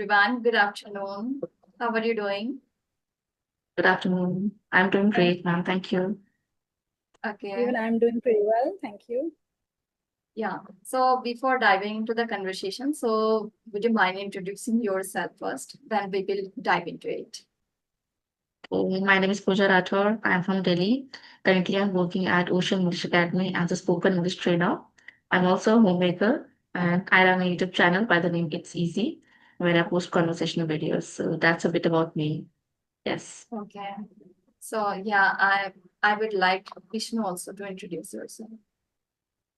everyone. Good afternoon. How are you doing? Good afternoon. I'm doing great, ma'am. Thank you. Okay. Even I'm doing pretty well, thank you. Yeah. So before diving into the conversation, would you mind introducing yourself first? Then we will dive into it. My name is Pooja Rathore. I'm from Delhi. Currently, I'm working at Ocean English Academy as a spoken English trainer. I'm also a homemaker and I run a YouTube channel by the name It's Easy, where I post conversational videos. So that's a bit about me. Yes. Okay. So yeah, I would like Vishnu also to introduce yourself.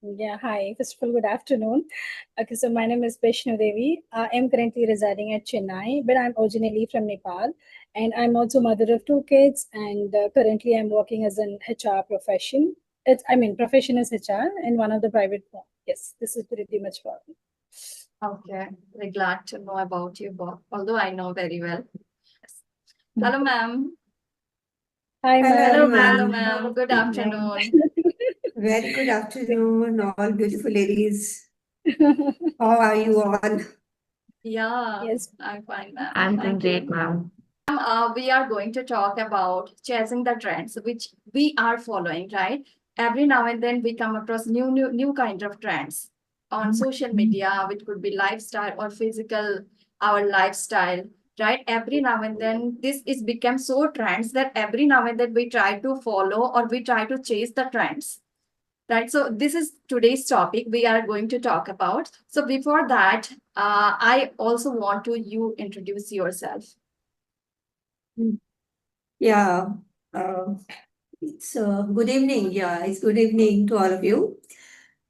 Yeah, hi. First of all, good afternoon. Okay, so my name is Vaishnu Devi. I am currently residing at Chennai, but I'm originally from Nepal, and I'm also mother of two kids. And currently, I'm working as an HR profession. Profession is HR in one of the private. Yes, this is pretty much for me. Okay. Very glad to know about you both, although I know very well. Hello, ma'am. Hi, Hello, Hello, ma'am. everyone. ma'am. Good Good afternoon. Very good afternoon, all beautiful ladies. How are you all? Yeah, Yes. I'm fine, ma'am. I'm doing Thank you. great, ma'am. We are going to talk about chasing the trends, which we are following, right? Every now and then we come across new kind of trends on social media, which could be lifestyle or physical, our lifestyle, right? Every now and then this is become so trends that every now and then we try to follow or we try to chase the trends. Right, so this is today's topic we are going to talk about. So before that, I also want to you introduce yourself. Yeah, uh, it's good evening. Yeah, it's good evening to all of you.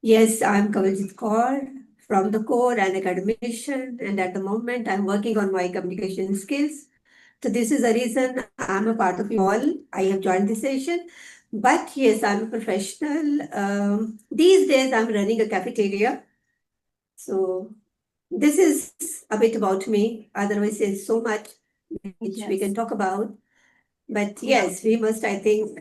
Yes, I'm Kavaljit Kaur from the core and academician, and at the moment I'm working on my communication skills. So this is the reason I'm a part of you all. I have joined this session. But yes, I'm a professional. These days I'm running a cafeteria. So this is a bit about me. Otherwise, there's so much which we can Yes. talk about. But Yeah. yes, we must, I think,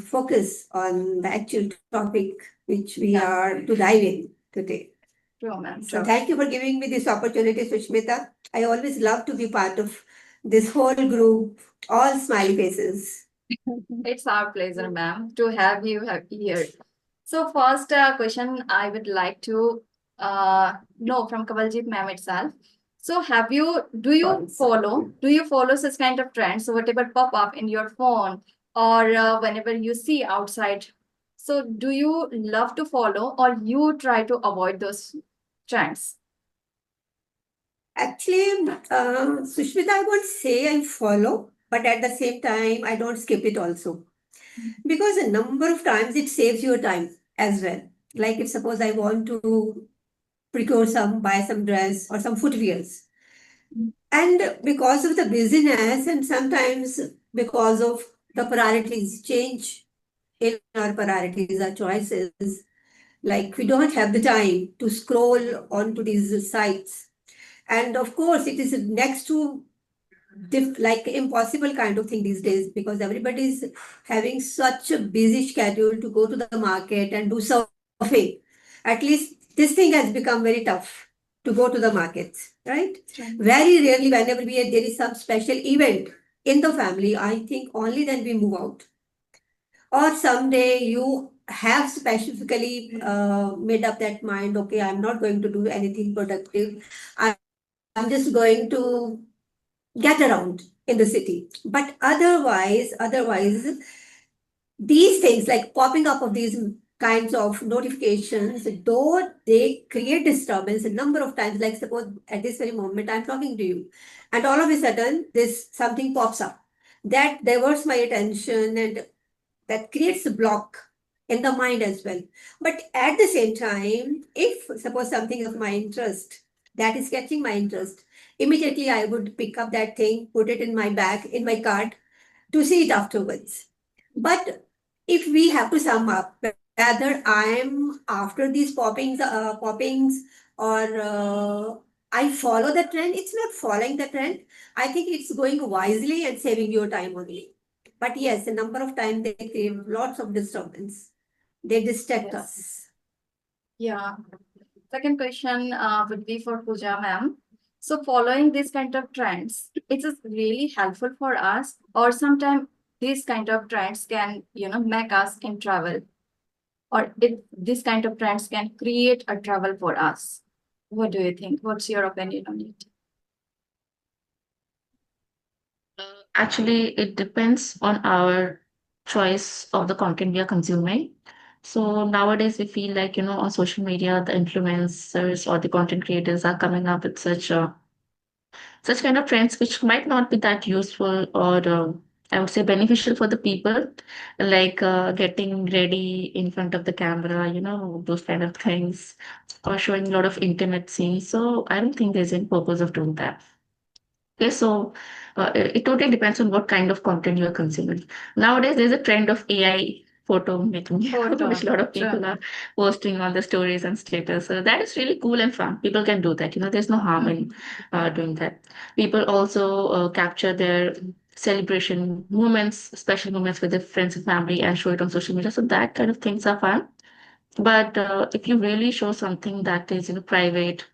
focus on the actual topic which we Yeah. are to dive in today. True, ma'am. So True. thank you for giving me this opportunity, Sushmita. I always love to be part of this whole group, all smiley faces. It's our pleasure, ma'am, to have you here. So first question I would like to know from Kawaljit ma'am itself. So do you follow such kind of trends? So whatever pop up in your phone or whenever you see outside. So do you love to follow or you try to avoid those trends? Actually, Sushmita, I won't say I follow, but at the same time, I don't skip it also. Because a number of times it saves your time as well. Like if suppose I want to buy some dress or some footwears. And because of the busyness and sometimes because of the priorities change in our priorities, our choices, like we don't have the time to scroll onto these sites. And of course, it is next to like impossible kind of thing these days because everybody is having such a busy schedule to go to the market and do surfing. At least this thing has become very tough to go to the markets, right? Very rarely, whenever there is some special event in the family, I think only then we move out. Or someday you have specifically made up that mind, okay, I'm not going to do anything productive. I'm just going to get around in the city. But otherwise, these things like popping up of these kinds of notifications, though they create disturbance a number of times, like suppose at this very moment I'm talking to you, and all of a sudden this something pops up that diverts my attention and that creates a block in the mind as well. But at the same time, if suppose something of my interest that is catching my interest, immediately I would pick up that thing, put it in my bag, in my cart to see it afterwards. But if we have to sum up whether I'm after these poppings or I follow the trend, it's not following the trend. I think it's going wisely and saving your time only. But yes, a number of times they create lots of disturbance. They distract Yes. us. Yeah. Second question would be for Pooja ma'am. So following this kind of trends, it is really helpful for us, or sometimes these kind of trends can, make us in trouble, or this kind of trends can create a trouble for us. What do you think? What's your opinion on it? Actually, it depends on our choice of the content we are consuming. So nowadays, we feel like, on social media, the influencers or the content creators are coming up with such kind of trends which might not be that useful or I would say beneficial for the people, like getting ready in front of the camera, those kind of things, or showing a lot of intimate scenes. So I don't think there's any purpose of doing that. Okay, so it totally depends on what kind of content you are consuming. Nowadays, there's a trend of AI photo making, which a lot of people True. are posting on the stories and status. So that is really cool and fun. People can do that. There's no harm in doing that. People also capture their celebration moments, special moments with their friends and family, and show it on social media. So that kind of things are fun. But if you really show something that is, private,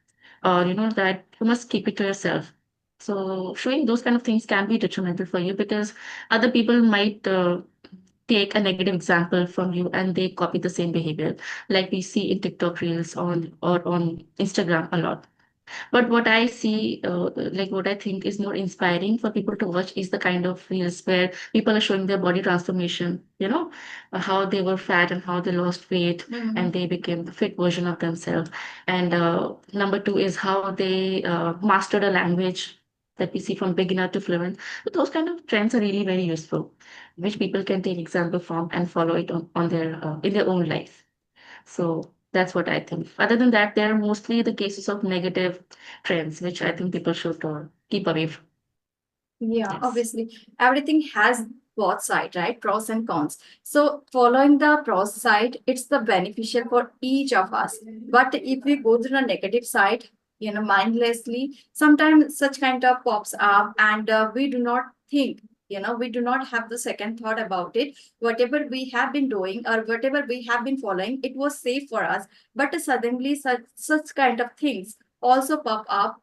or that you must keep it to yourself. So showing those kind of things can be detrimental for you because other people might take a negative example from you and they copy the same behavior, like we see in TikTok reels on or on Instagram a lot. But what I see, like what I think is more inspiring for people to watch is the kind of reels where people are showing their body transformation, how they were fat and how they lost weight and they became the fit version of themselves. And number two is how they mastered a language that we see from beginner to fluent. So those kind of trends are really very useful, which people can take example from and follow it on their in their own life. So that's what I think. Other than that, there are mostly the cases of negative trends, which I think people should keep away from. Yeah, Yes. obviously, everything has both side, right? Pros and cons. So following the pros side, it's the beneficial for each of us. But if we go to the negative side, mindlessly, sometimes such kind of pops up, and we do not think, we do not have the second thought about it. Whatever we have been doing or whatever we have been following, it was safe for us. But suddenly, such kind of things also pop up,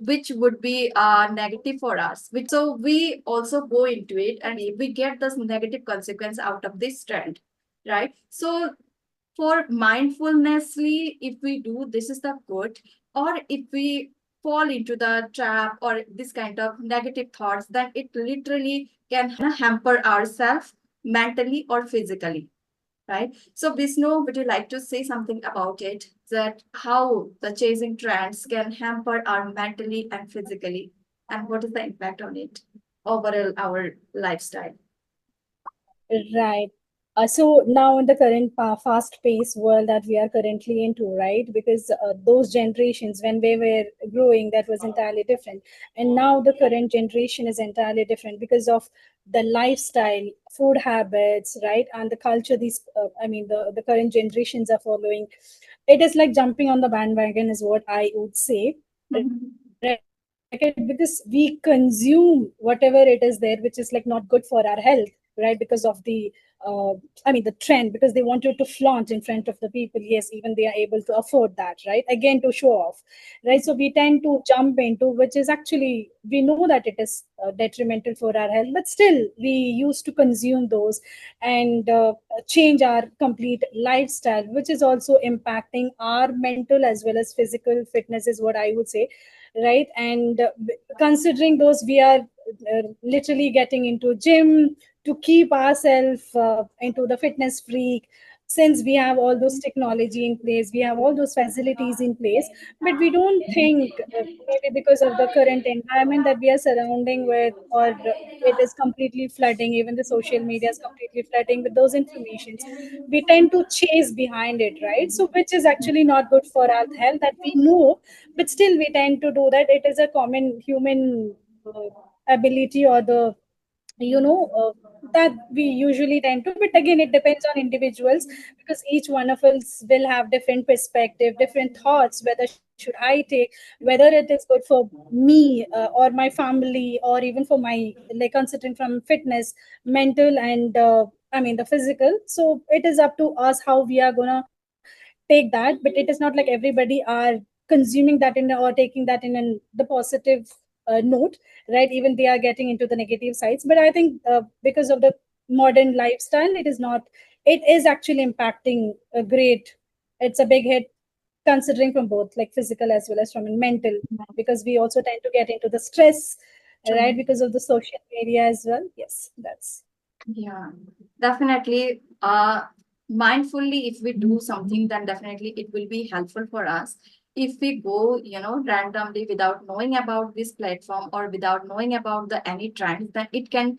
which would be negative for us, which so we also go into it and we get this negative consequence out of this trend, right? So for mindfulnessly, if we do, this is the good. Or if we fall into the trap or this kind of negative thoughts, then it literally can hamper ourselves mentally or physically, right? So, Vishnu, would you like to say something about it? That how the chasing trends can hamper our mentally and physically, and what is the impact on it overall our lifestyle? Right. So now in the current fast-paced world that we are currently into, right? Because those generations, when they were growing, that was entirely different, and now the current generation is entirely different because of the lifestyle, food habits, right, and the culture. I mean, the current generations are following. It is like jumping on the bandwagon, is what I would say, right? Because we consume whatever it is there, which is like not good for our health, right? Because of uh, the trend, because they wanted to flaunt in front of the people. Yes, even they are able to afford that, right? Again, to show off, right? So we tend to jump into, which is actually, we know that it is detrimental for our health, but still we used to consume those and change our complete lifestyle, which is also impacting our mental as well as physical fitness, is what I would say, right? And considering those, we are literally getting into gym to keep ourselves into the fitness freak, since we have all those technology in place, we have all those facilities in place. But we don't think, maybe because of the current environment that we are surrounding with, or it is completely flooding, even the social media is completely flooding with those informations, we tend to chase behind it, right? So which is actually not good for our health, that we know, but still we tend to do that. It is a common human ability, or the, you know uh, that we usually tend to. But again, it depends on individuals, because each one of us will have different perspective, different thoughts, whether should I take, whether it is good for me, or my family, or even for my, like, considering from fitness, mental, and the physical. So it is up to us how we are gonna take that. But it is not like everybody are consuming that in or taking that in the positive note, right? Even they are getting into the negative sides. But I think because of the modern lifestyle, it is not. It is actually impacting a great. It's a big hit, considering from both like physical as well as from mental, because we also tend to get into the stress, right? True. Because of the social media as well. Yes, that's. Yeah, definitely. Mindfully, if we do something, then definitely it will be helpful for us. If we go, randomly without knowing about this platform or without knowing about the any trends, then it can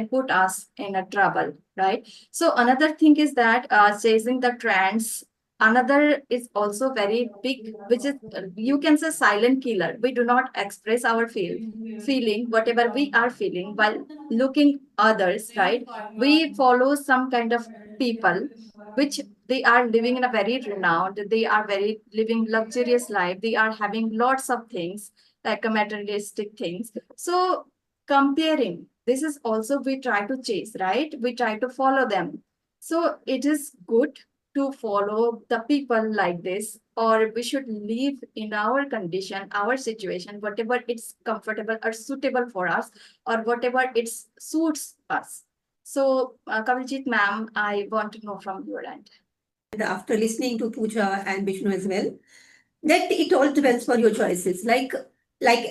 put us in a trouble, right? So another thing is that chasing the trends. Another is also very big, which is you can say silent killer. We do not express our feeling, whatever we are feeling while looking others, right? We follow some kind of people which they are living in a very renowned, they are very living luxurious life, they are having lots of things like materialistic things. So comparing, this is also we try to chase, right? We try to follow them. So it is good to follow the people like this, or we should live in our condition, our situation, whatever it's comfortable or suitable for us, or whatever it suits us. So, Kavaljit ma'am, I want to know from your end. After listening to Pooja and Vishnu as well, that it all depends on your choices. Like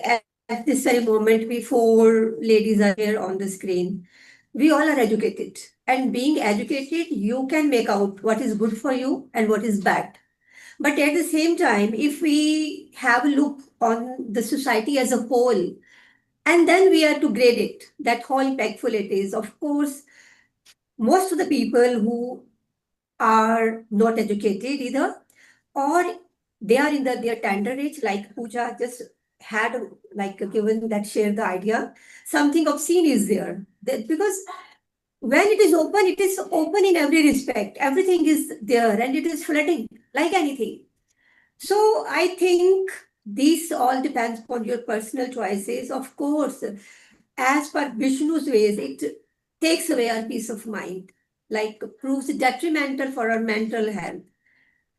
at this very moment, we four ladies are here on the screen. We all are educated, and being educated, you can make out what is good for you and what is bad. But at the same time, if we have a look on the society as a whole, and then we are to grade it, that how impactful it is. Of course, most of the people who are not educated either, or they are in their tender age, like Pooja just had like given that shared the idea. Something obscene is there. Because when it is open in every respect. Everything is there and it is flooding like anything. So I think this all depends upon your personal choices. Of course, as per Vishnu's ways, it takes away our peace of mind, like proves detrimental for our mental health.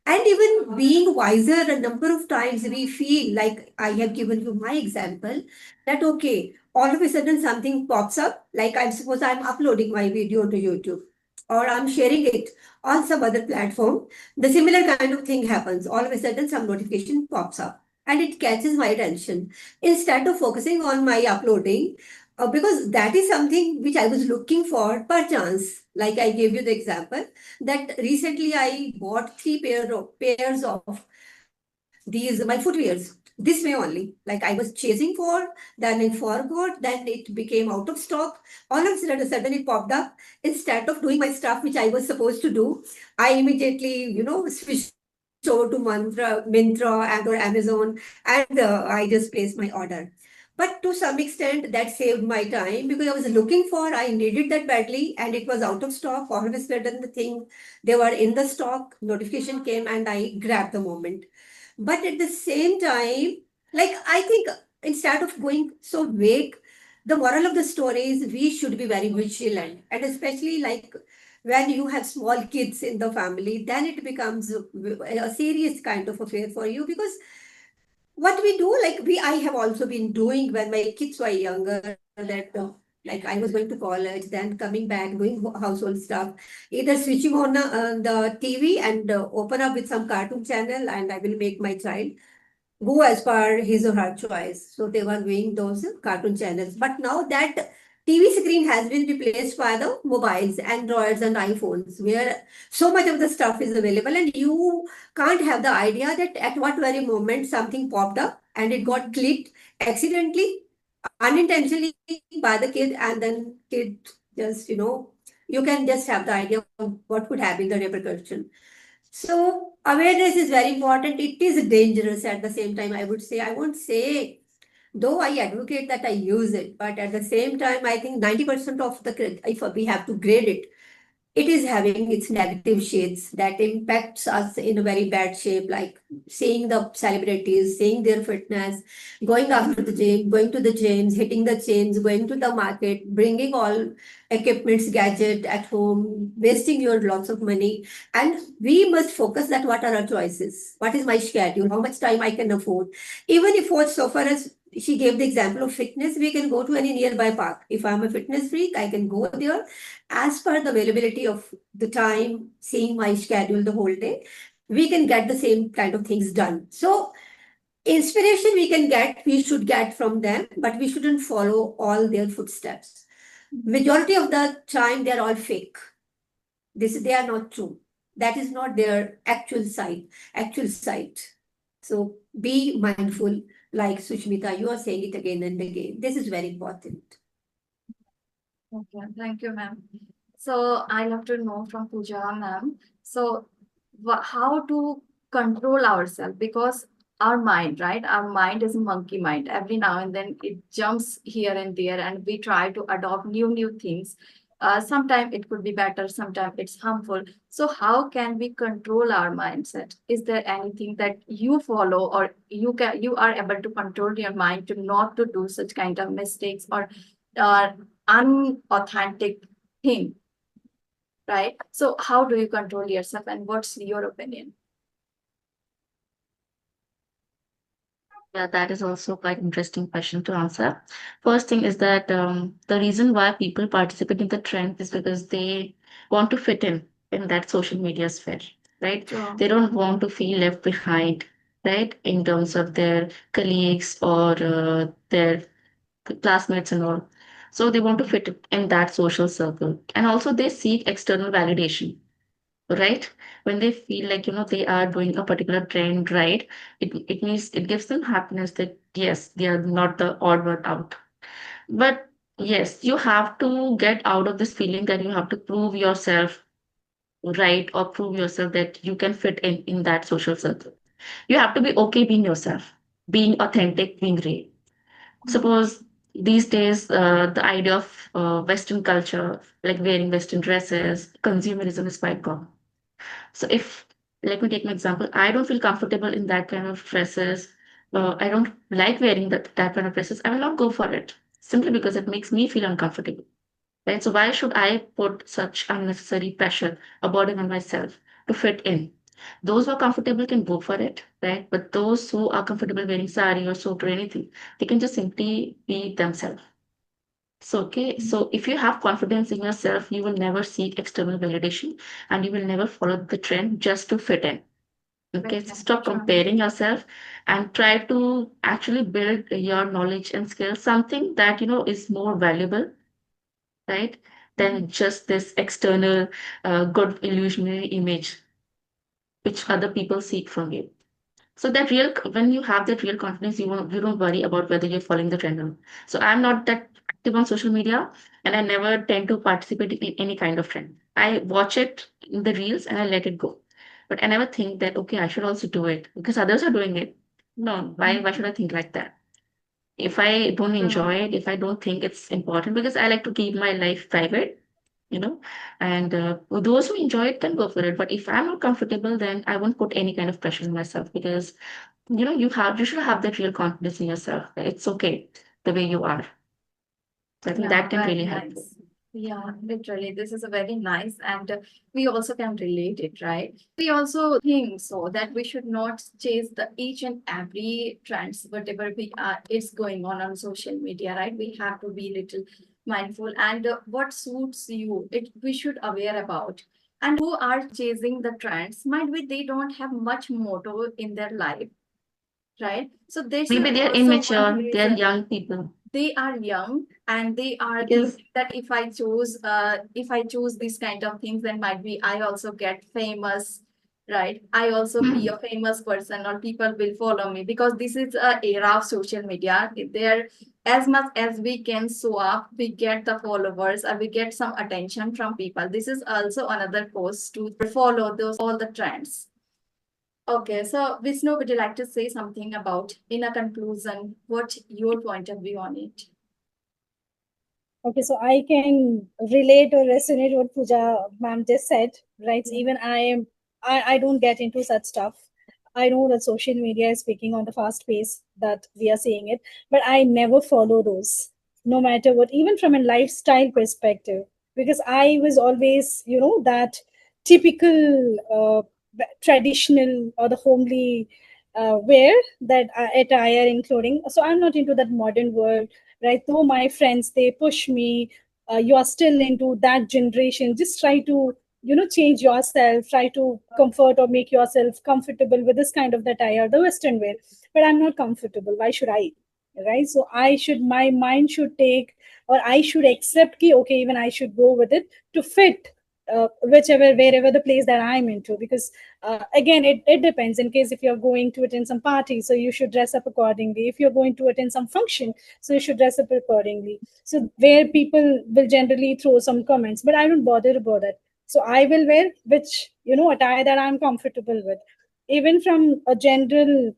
And even being wiser, a number of times we feel like I have given you my example that okay, all of a sudden something pops up, like I suppose I'm uploading my video to YouTube or I'm sharing it on some other platform. The similar kind of thing happens. All of a sudden, some notification pops up and it catches my attention. Instead of focusing on my uploading, because that is something which I was looking for per chance, like I gave you the example that recently I bought pairs of these my footwears this way only. Like I was chasing for, then I forgot, then it became out of stock. All of a sudden it popped up. Instead of doing my stuff which I was supposed to do, I immediately, switched over to Mintra and or Amazon, and I just placed my order. But to some extent, that saved my time because I was looking for, I needed that badly, and it was out of stock. All of a sudden, the thing they were in the stock, notification came, and I grabbed the moment. But at the same time, like I think instead of going so vague, the moral of the story is we should be very vigilant, and especially like when you have small kids in the family, then it becomes a serious kind of affair for you because what we do, like I have also been doing when my kids were younger, that like I was going to college, then coming back, doing household stuff, either switching on the TV and open up with some cartoon channel, and I will make my child go as per his or her choice. So they were doing those cartoon channels. But now that TV screen has been replaced by the mobiles, Androids and iPhones, where so much of the stuff is available, and you can't have the idea that at what very moment something popped up and it got clicked accidentally, unintentionally by the kid, and then kid just, you can just have the idea of what could have been the repercussion. So awareness is very important. It is dangerous at the same time, I would say. I won't say, though I advocate that I use it, but at the same time, I think 90% of if we have to grade it, it is having its negative shades that impacts us in a very bad shape, like seeing the celebrities, seeing their fitness, going after the gym, going to the gyms, hitting the gyms, going to the market, bringing all equipments, gadget at home, wasting your lots of money. And we must focus that what are our choices? What is my schedule? How much time I can afford? Even if what so far as she gave the example of fitness, we can go to any nearby park. If I'm a fitness freak, I can go there as per the availability of the time, seeing my schedule the whole day, we can get the same kind of things done. So inspiration we should get from them, but we shouldn't follow all their footsteps. Majority of the time, they're all fake. They are not true. That is not their actual site. So be mindful, like Sushmita, you are saying it again and again. This is very important. Okay, thank you, ma'am. So I love to know from Pooja, ma'am. So how to control ourselves, because our mind, right? Our mind is a monkey mind. Every now and then it jumps here and there, and we try to adopt new things. Sometimes it could be better, sometimes it's harmful. So how can we control our mindset? Is there anything that you follow, or you are able to control your mind to not to do such kind of mistakes or uh, unauthentic thing, right? So how do you control yourself, and what's your opinion? Yeah, that is also quite interesting question to answer. First thing is that the reason why people participate in the trend is because they want to fit in that social media sphere, right? Sure. They don't want to feel left behind, right? In terms of their colleagues or their classmates and all. So they want to fit in that social circle. And also they seek external validation, right? When they feel like, they are doing a particular trend, right? It means it gives them happiness that yes, they are not the odd one out. But yes, you have to get out of this feeling that you have to prove yourself right or prove yourself that you can fit in that social circle. You have to be okay being yourself, being authentic, being real. Suppose these days, the idea of Western culture, like wearing Western dresses, consumerism is quite common. So if, let me take an example, I don't feel comfortable in that kind of dresses. I don't like wearing that kind of dresses. I will not go for it simply because it makes me feel uncomfortable. Right. So why should I put such unnecessary pressure, a burden on myself to fit in? Those who are comfortable can go for it, right? But those who are comfortable wearing sari or suit or anything, they can just simply be themselves. So, okay, so if you have confidence in yourself, you will never seek external validation and you will never follow the trend just to fit in. Okay, so stop Sure. comparing yourself and try to actually build your knowledge and skills, something that is more valuable, right? Than just this external good illusionary image which other people seek from you. So that real, when you have that real confidence, you don't worry about whether you're following the trend or not. So I'm not that active on social media, and I never tend to participate in any kind of trend. I watch it in the reels and I let it go. But I never think that okay, I should also do it because others are doing it. No, why should I think like that? If I don't Sure. enjoy it, if I don't think it's important, because I like to keep my life private, and those who enjoy it can go for it. But if I'm not comfortable, then I won't put any kind of pressure on myself because you should have that real confidence in yourself. It's okay the way you are. So I think Yeah, that can very really help you. nice. Yeah, literally, this is a very nice, and we also can relate it, right? We also think so that we should not chase the each and every trends, whatever we are is going on social media, right? We have to be little mindful, and what suits you, it we should aware about. And who are chasing the trends, might be they don't have much motto in their life, right? So they should Maybe they're also one immature, they're reason young people. they are young, and they are Because thinking that if I choose these kind of things, then might be I also get famous, right? I also be a famous person, or people will follow me, because this is a era of social media. There, as much as we can show up, we get the followers, or we get some attention from people. This is also another cause to follow those all the trends. Okay, so Vishnu, would you like to say something about, in a conclusion, what your point of view on it? Okay, so I can relate or resonate what Pooja ma'am just said, right? Even I don't get into such stuff. I know that social media is speaking on the fast pace that we are seeing it, but I never follow those, no matter what, even from a lifestyle perspective, because I was always, that typical traditional or the homely wear that attire, including. So I'm not into that modern world, right? Though my friends, they push me, you are still into that generation, just try to change yourself, try to comfort or make yourself comfortable with this kind of the attire, the western wear. But I'm not comfortable, why should I, right? So my mind should take, or I should accept ki, okay, even I should go with it to fit whichever, wherever the place that I'm into. Because again, it depends. In case if you're going to attend some party, so you should dress up accordingly. If you're going to attend some function, so you should dress up accordingly. So where people will generally throw some comments, but I don't bother about that. So I will wear which attire that I'm comfortable with. Even from a general,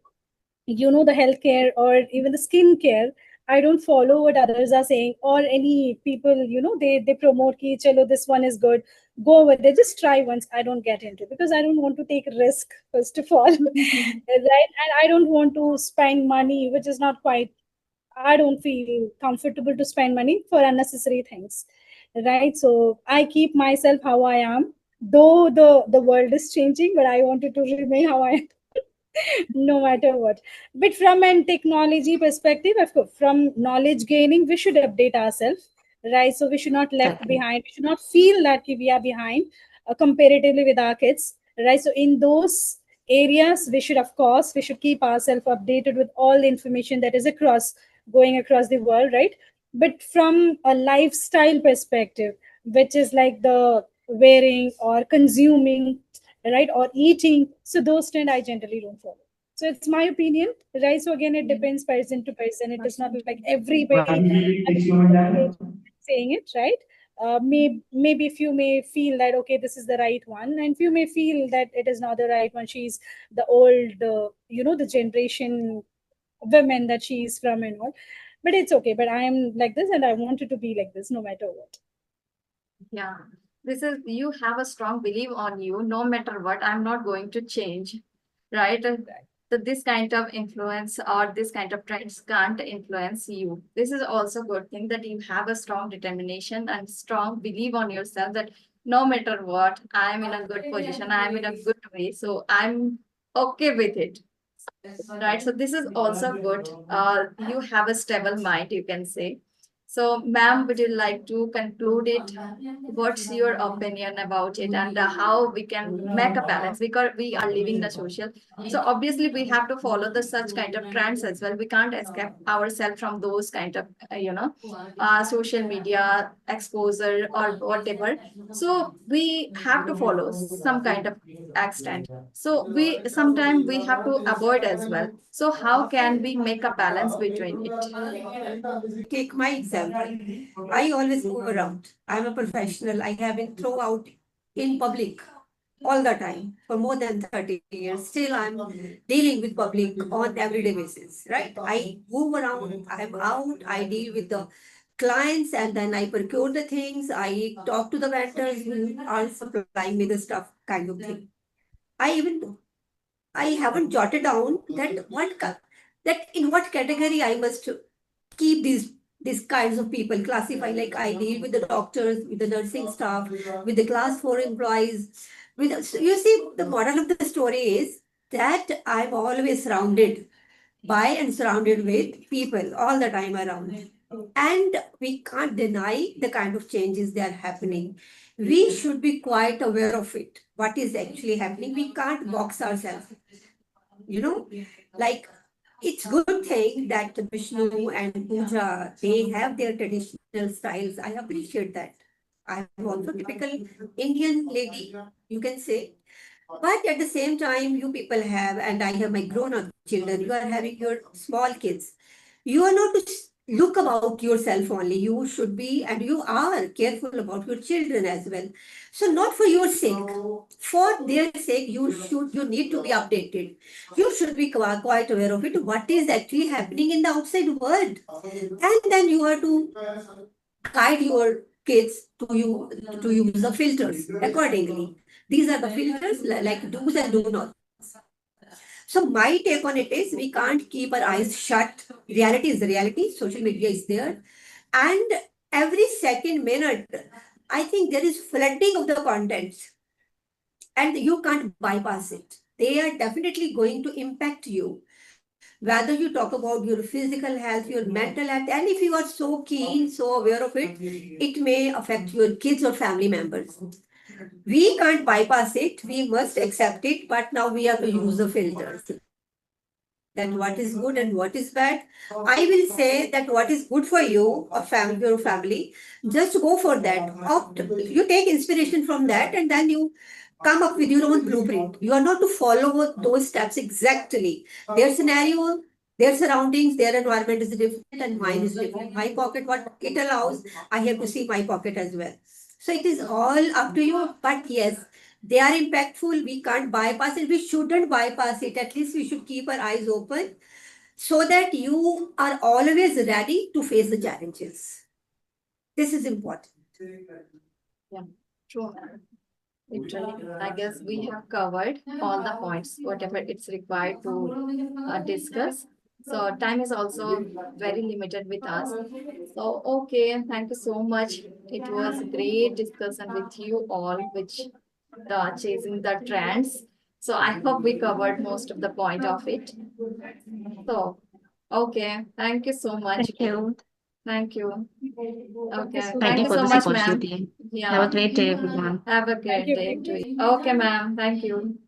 the healthcare or even the skincare, I don't follow what others are saying, or any people, they promote ki chalo this one is good, go with it, just try once. I don't get into, because I don't want to take risk, first of all. Right? And I don't want to spend money which is not quite, I don't feel comfortable to spend money for unnecessary things, right? So I keep myself how I am, though the world is changing, but I wanted to remain how I am, no matter what. But from an technology perspective, of course, from knowledge gaining, we should update ourselves, right? So we should not left Exactly. behind. We should not feel that we are behind comparatively with our kids, right? So in those areas, we should, of course, we should keep ourselves updated with all the information that is going across the world, right? But from a lifestyle perspective, which is like the wearing or consuming, right, or eating, so those trend I generally don't follow. So it's my opinion, right? So again, it depends person to person. It is not like everybody saying it, right? Maybe if you may feel that okay, this is the right one, and few may feel that it is not the right one. She's the old, the generation women that she is from and all. But it's okay. But I am like this, and I wanted to be like this, no matter what. Yeah, this is, you have a strong belief on you, no matter what, I'm not going to change, right? So this kind of influence or this kind of trends can't influence you. This is also a good thing that you have a strong determination and strong belief on yourself that no matter what, I'm in a good position, I'm in a good way, so I'm okay with it. Right, so this is also good. You have a stable mind, you can say. So, ma'am, would you like to conclude it? What's your opinion about it, and how we can make a balance? Because we are living the social, so obviously we have to follow the such kind of trends as well. We can't escape ourselves from those kind of social media exposure or whatever. So we have to follow some kind of extent. So we sometimes we have to avoid as well. So how can we make a balance between it? Take my example. I always move around. I'm a professional. I have been thrown out in public all the time for more than 30 years. Still, I'm dealing with public on everyday basis, right? I move around, I'm out, I deal with the clients, and then I procure the things, I talk to the vendors who are supplying me the stuff, kind of thing. I even I haven't jotted down that in what category I must keep these kinds of people classify. Like I deal with the doctors, with the nursing staff, with the class 4 employees. So you see, the moral of the story is that I'm always surrounded by and surrounded with people all the time around. And we can't deny the kind of changes that are happening. We should be quite aware of it. What is actually happening? We can't box ourselves. You know, like it's good thing that Vishnu and Pooja, they have their traditional styles. I appreciate that. I'm also typical Indian lady, you can say. But at the same time, you people have, and I have my grown-up children, you are having your small kids. You are not to look about yourself only. You should be, and you are careful about your children as well. So not for your sake, for their sake, you need to be updated. You should be quite aware of it, what is actually happening in the outside world. And then you have to guide your kids to use the filters accordingly. These are the filters like do's and do nots. So my take on it is we can't keep our eyes shut. Reality is the reality. Social media is there. And every second minute, I think there is flooding of the contents and you can't bypass it. They are definitely going to impact you. Whether you talk about your physical health, your mental health, and if you are so keen, so aware of it, it may affect your kids or family members. We can't bypass it, we must accept it, but now we have to use the filters. That what is good and what is bad. I will say that what is good for you or family, your family, just go for that. Opt, you take inspiration from that and then you come up with your own blueprint. You are not to follow those steps exactly. Their scenario, their surroundings, their environment is different and mine is different. My pocket, what it allows, I have to see my pocket as well. So it is all up to you. But yes, they are impactful. We can't bypass it. We shouldn't bypass it. At least we should keep our eyes open so that you are always ready to face the challenges. This is important. Yeah, true. Literally, I guess we have covered all the points, whatever it's required to discuss. So time is also very limited with us. So okay, thank you so much. It was a great discussion with you all, which the chasing the trends. So I hope we covered most of the point of it. So okay, thank you so much. Thank you. Thank you. Okay, so Thank thank you you for so this much, ma'am. opportunity. Have Yeah. a great day, everyone. Have a Thank great you. day to you. Okay, ma'am. Thank you.